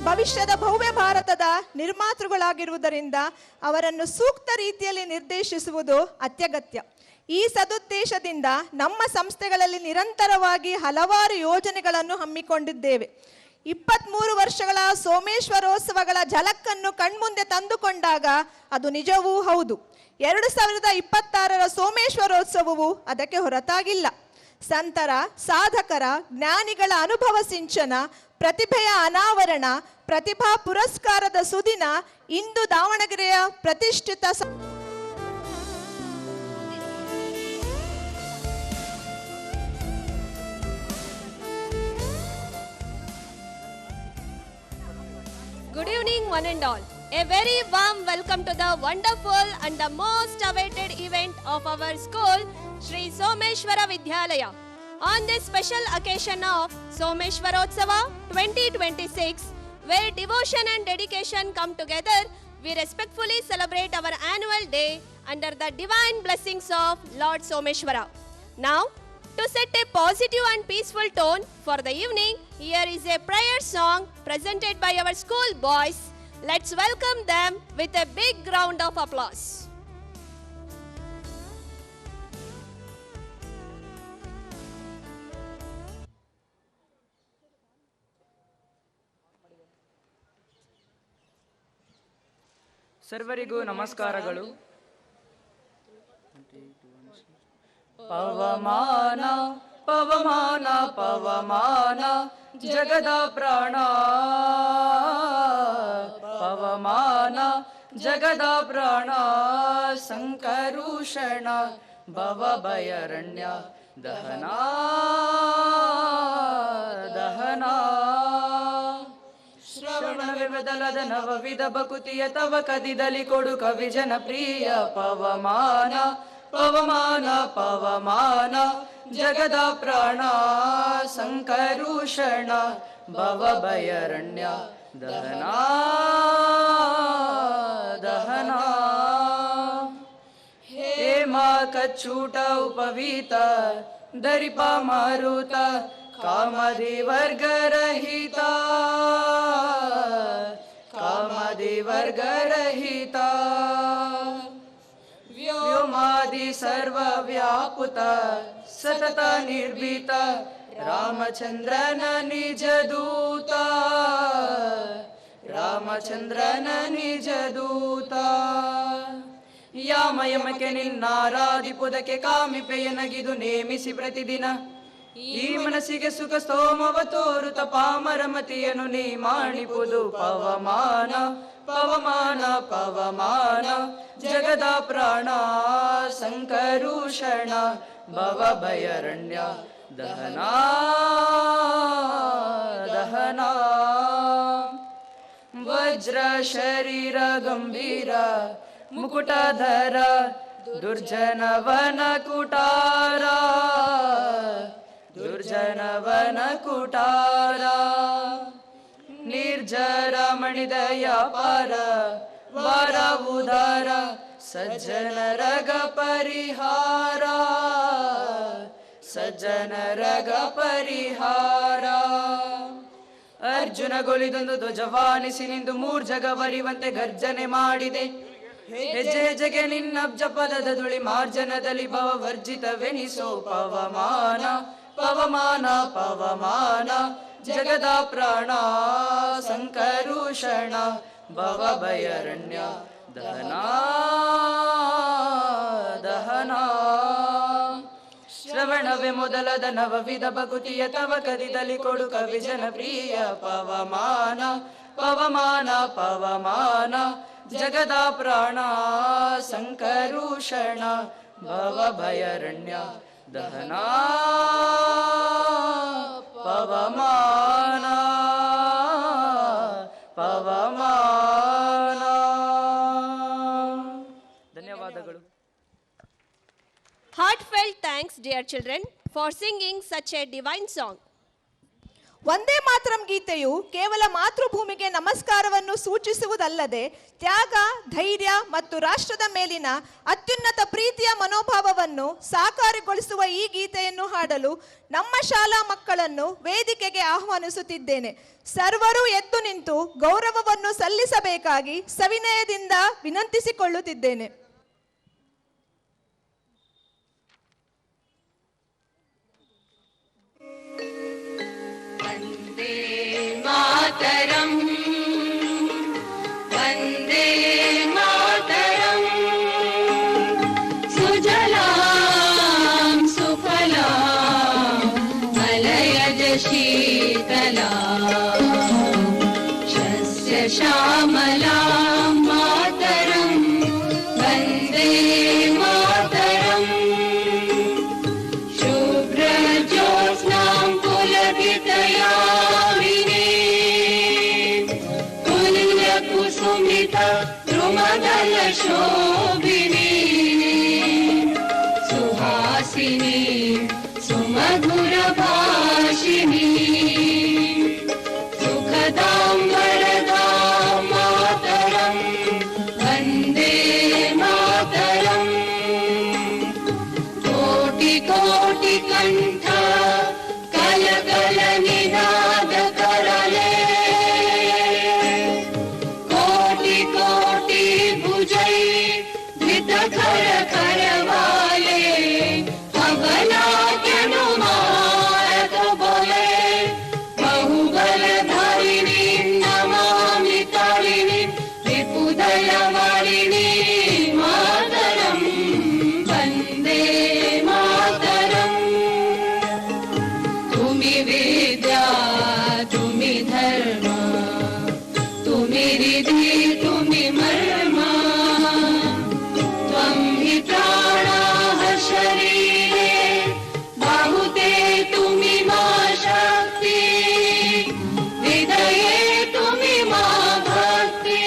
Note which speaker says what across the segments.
Speaker 1: ಭವಿಷ್ಯದ ಭವ್ಯ ಭಾರತದ ನಿರ್ಮಾತೃಗಳಾಗಿರುವುದರಿಂದ ಅವರನ್ನು ಸೂಕ್ತ ರೀತಿಯಲ್ಲಿ ನಿರ್ದೇಶಿಸುವುದು ಅತ್ಯಗತ್ಯ. ಈ ಸದುದ್ದೇಶದಿಂದ ನಮ್ಮ ಸಂಸ್ಥೆಗಳಲ್ಲಿ ನಿರಂತರವಾಗಿ ಹಲವಾರು ಯೋಜನೆಗಳನ್ನು ಹಮ್ಮಿಕೊಂಡಿದ್ದೇವೆ. 23 ವರ್ಷಗಳ ಸೋಮೇಶ್ವರೋತ್ಸವಗಳ ಝಲಕ್ಕನ್ನು ಕಣ್ಮುಂದೆ ತಂದುಕೊಂಡಾಗ ಅದು ನಿಜವೂ ಹೌದು. 2026ರ ಸೋಮೇಶ್ವರೋತ್ಸವವು ಅದಕ್ಕೆ ಹೊರತಾಗಿಲ್ಲ. ಸಂತರ, ಸಾಧಕರ, ಜ್ಞಾನಿಗಳ ಅನುಭವ ಸಿಂಚನ, ಪ್ರತಿಭೆಯ ಅನಾವರಣ, ಪ್ರತಿಭಾ ಪುರಸ್ಕಾರದ ಸುದಿನ ಇಂದು ದಾವಣಗೆರೆಯ ಪ್ರತಿಷ್ಠಿತ
Speaker 2: Good evening, one and all. A very warm welcome to the wonderful and the most awaited event of our school, Sri Someshwara Vidyalaya. On this special occasion of Someshwarotsava 2026, where devotion and dedication come together, we respectfully celebrate our annual day under the divine blessings of Lord Someshwara. Now, to set a positive and peaceful tone for the evening, here is a prayer song presented by our school boys. Let's welcome them with a big round of applause.
Speaker 3: ಸರ್ವರಿಗೂ ನಮಸ್ಕಾರಗಳು. ಪವಮಾನ ಪವಮಾನ ಪವಮಾನ ಜಗದ ಪ್ರಾಣ, ಪವಮಾನ ಜಗದ ಪ್ರಾಣ, ಸಂಕರುಷಣ ಭವ ಭಯರಣ್ಯ ದಹನ ದಹನ. ಶ್ರವಣವೇ ಬದಲದ ನವವಿಧ ಬಕುತಿಯ ತವ ಕದಿದಲಿ ಕೊಡು ಕವಿ ಜನಪ್ರಿಯ. ಪವಮಾನ ಪವಮಾನ ಪವಮಾನ ಜಗದ ಪ್ರಾಣ, ಸಂಕರುಷಣ ಭವ ಭಯರಣ್ಯ ದಹನ ದಹನ. ಹೇಮ ಕಚ್ಚೂಟ ಉಪವೀತ ದರಿಪ ಮಾರುತ ಕಾಮದೇವರ್ಗರಹಿತ, ಕಾಮದೇವರ್ಗರಹಿತ. ವ್ಯೋಮಾದಿ ಸರ್ವ ವ್ಯಾಪುತ ಸತತ ನಿರ್ಭೀತ, ರಾಮಚಂದ್ರನ ನಿಜ ದೂತ, ರಾಮಚಂದ್ರನ ನಿಜ ದೂತ. ಯಾಮ ಯಮಕ್ಕೆ ನಿನ್ನಾರಾಧಿಪುದಕ್ಕೆ ಕಾಮಿಪೆಯ ನಗಿದು ನೇಮಿಸಿ ಪ್ರತಿದಿನ, ಈ ಮನಸ್ಸಿಗೆ ಸುಖ ಸ್ತೋಮವ ತೋರುತ ಪಾಮರ ಮತಿಯನ್ನು ನೀ ಮಾಡಿಪುದು. ಪವಮಾನ ಪವಮಾನ ಪವಮಾನ ಜಗದ ಪ್ರಾಣ, ಸಂಕರುಷಣ ಭವ ಭಯರಣ್ಯ ದಹನ ದಹನ. ವಜ್ರ ಶರೀರ ಗಂಭೀರ ಮುಕುಟಧರ, ದುರ್ಜನವನ ಕುಟಾರ, ದುರ್ಜನವನ ಕುಟಾರ. ನಿರ್ಜರ ಮಣಿದಯ ಪಾರ, ವಾರ ಉದಾರ, ಸಜ್ಜನರಗ ಪರಿಹಾರ, ಸಜ್ಜನರಗ ಪರಿಹಾರ. ಅರ್ಜುನ ಗೊಲಿದೊಂದು ಧ್ವಜವಾನಿಸಿ ನಿಂದು ಮೂರ್ಜಗವರಿವಂತೆ ಗರ್ಜನೆ ಮಾಡಿದೆ. ಹೆಜ್ಜೆ ಹೆಜ್ಜೆಗೆ ನಿನ್ನಬ್ಜ ಪದದ ಧುಳಿ ಮಾರ್ಜನದಲ್ಲಿ ಭವ ವರ್ಜಿತವೆನಿಸೋ. ಪವಮಾನ ಪವಮಾನ ಪವಮಾನ ಜಗದ ಪ್ರಾಣ, ಸಂಕರುಷಣ ಭವ ಭಯರಣ್ಯ ದಹನ ದಹನ. ಶ್ರವಣವೇ ಮೊದಲದ ನವವಿಧ ಭಕುತಿಯ ತವ ಕದಿದಲಿ ಕೊಡು ಕವಿ ಜನಪ್ರಿಯ. ಪವಮಾನ ಪವಮಾನ ಪವಮಾನ ಜಗದ ಪ್ರಾಣ, ಸಂಕರುಷಣ ಭವ ಭಯರಣ್ಯ ದಹನ ಪವಮಾನ ಪವಮಾನ. ಧನ್ಯವಾದಗಳು.
Speaker 2: Heartfelt thanks, dear children, for singing such a divine song.
Speaker 1: Vande Mataram ಗೀತೆಯು ಕೇವಲ ಮಾತೃಭೂಮಿಗೆ ನಮಸ್ಕಾರವನ್ನು ಸೂಚಿಸುವುದಲ್ಲದೆ ತ್ಯಾಗ, ಧೈರ್ಯ ಮತ್ತು ರಾಷ್ಟ್ರದ ಮೇಲಿನ ಅತ್ಯುನ್ನತ ಪ್ರೀತಿಯ ಮನೋಭಾವವನ್ನು ಸಾಕಾರಗೊಳಿಸುವ ಈ ಗೀತೆಯನ್ನು ಹಾಡಲು ನಮ್ಮ ಶಾಲಾ ಮಕ್ಕಳನ್ನು ವೇದಿಕೆಗೆ ಆಹ್ವಾನಿಸುತ್ತಿದ್ದೇನೆ. ಸರ್ವರು ಎದ್ದು ನಿಂತು ಗೌರವವನ್ನು ಸಲ್ಲಿಸಬೇಕಾಗಿ ಸವಿನಯದಿಂದ ವಿನಂತಿಸಿಕೊಳ್ಳುತ್ತಿದ್ದೇನೆ.
Speaker 4: मातरम् वन्दे मातरम् सुजलां सुफलां मलयज शीतलां शस्य श्यामलां मातरम् वन्दे मातरम् शुभ्रज्योत्स्नां पुलकितयामिनी कुसुमित द्रुमदल शोभिनी सुहासिनी सुमधुर भाषिणी सुखदां वरदां मातरं वन्दे मातरम् कोटि कोटि कण्ठ कल कल निनाद करले खर खर वाले अबला केनु मारत बोले बहुबल धारिणी नमामि तारिणी विपुदल वारिणी मातरं वन्दे मातरम् तुमि विद्या तुमि धर्म तुमि रिधि तुमि मर्म प्राणाः शरीरे बाहुते तुमि मा शक्ति हृदये तुमि मा भक्ति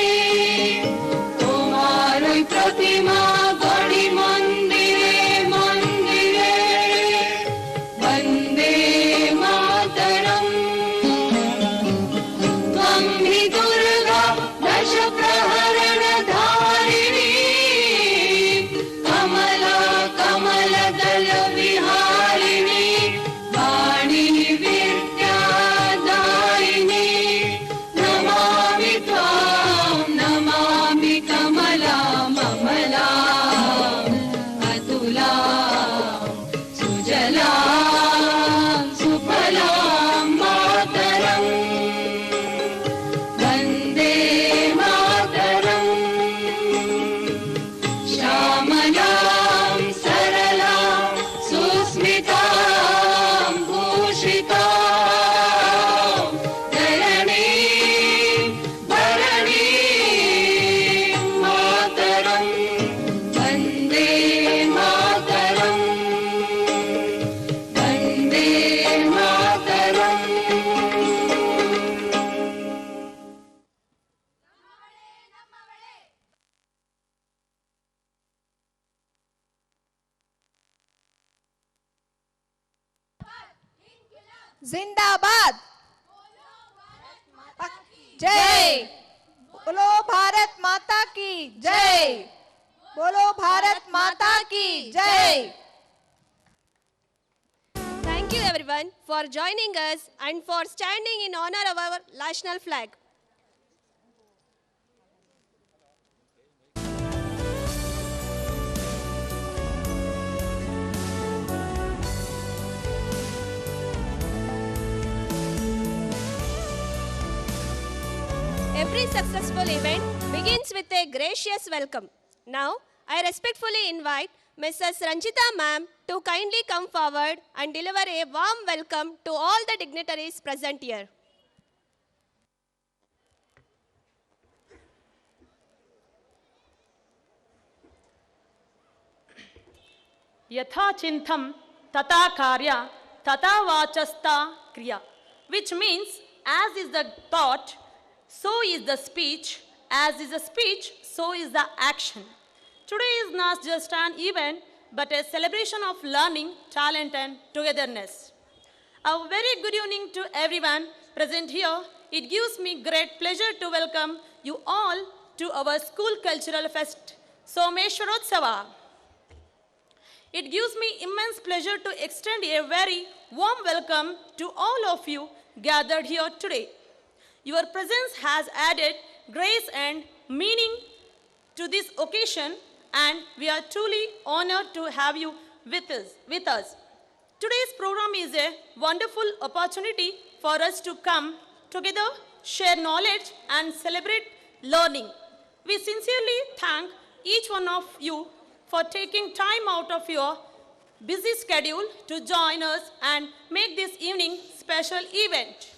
Speaker 4: तुम्हारी प्रतिमा गढ़ी मंदिरे मंदिरे वन्दे मातरम् त्वं हि दुर्गा दश प्रहरण धारिणी विहारिणी वाणी विद्यादायिनी नमामि त्वां नमामि कमलाम् अमलाम् अतुलां सुजलां सुफलां मातरम् वन्दे मातरम् श्यामलां सरलां सुस्मितां भूषितां धरणीं भरणीं मातरं वन्दे मातरम् वन्दे मातरम्
Speaker 1: जिंदाबाद, जय बोलो भारत माता की जय, बोलो भारत माता की जय.
Speaker 2: Thank you everyone for joining us and for standing in honor of our national flag. Every successful event begins with a gracious welcome. Now, I respectfully invite Mrs. Ranjita ma'am to kindly come forward and deliver a warm welcome to all the dignitaries present here.
Speaker 5: यथा चिंतम तथा कार्य तथा वाचस्ता क्रिया, which means as is the thought, so is the speech, as is the speech, so is the action. Today is not just an event, but a celebration of learning, talent, and togetherness. A very good evening to everyone present here. It gives me great pleasure to welcome you all to our school cultural fest, Someshwarotsava. It gives me immense pleasure to extend a very warm welcome to all of you gathered here today. Your presence has added grace and meaning to this occasion, and we are truly honored to have you with us. Today's program is a wonderful opportunity for us to come together, share knowledge, and celebrate learning. We sincerely thank each one of you for taking time out of your busy schedule to join us and make this evening special event.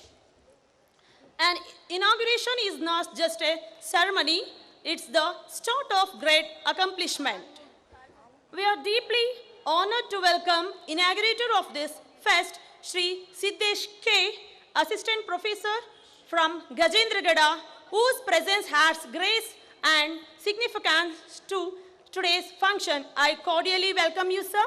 Speaker 5: An inauguration is not just a ceremony, it's the start of great accomplishment. We are deeply honored to welcome inaugurator of this fest, Shri Siddesh K, Assistant Professor from Gajendragada, whose presence adds grace and significance to today's function. I cordially welcome you, sir.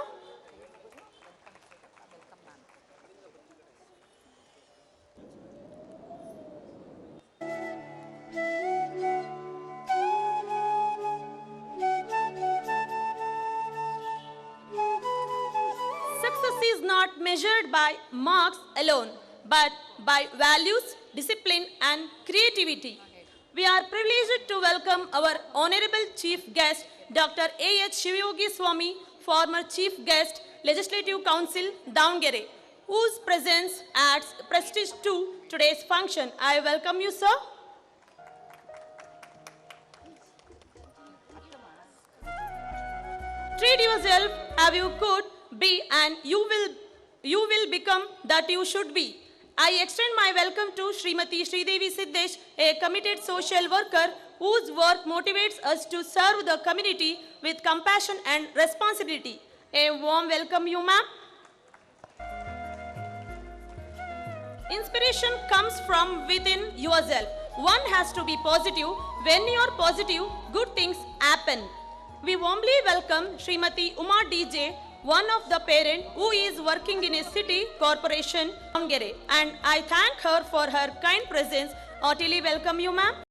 Speaker 5: Success is not measured by marks alone, but by values, discipline, and creativity. We are privileged to welcome our Honorable Chief Guest, Dr. A.H. Shivayogi Swami, former Chief Guest, Legislative Council, Davangere, whose presence adds prestige to today's function. I welcome you, sir. Treat yourself as you could be, and you will become that you should be. I extend my welcome to Srimati Sridevi Siddesh, a committed social worker whose work motivates us to serve the community with compassion and responsibility. A warm welcome you, ma'am. Inspiration comes from within yourself. One has to be positive. When you are positive, good things happen. We warmly welcome Srimati Uma DJ, one of the parents who is working in a city corporation, Davangere, and I thank her for her kind presence. Heartily welcome you, ma'am.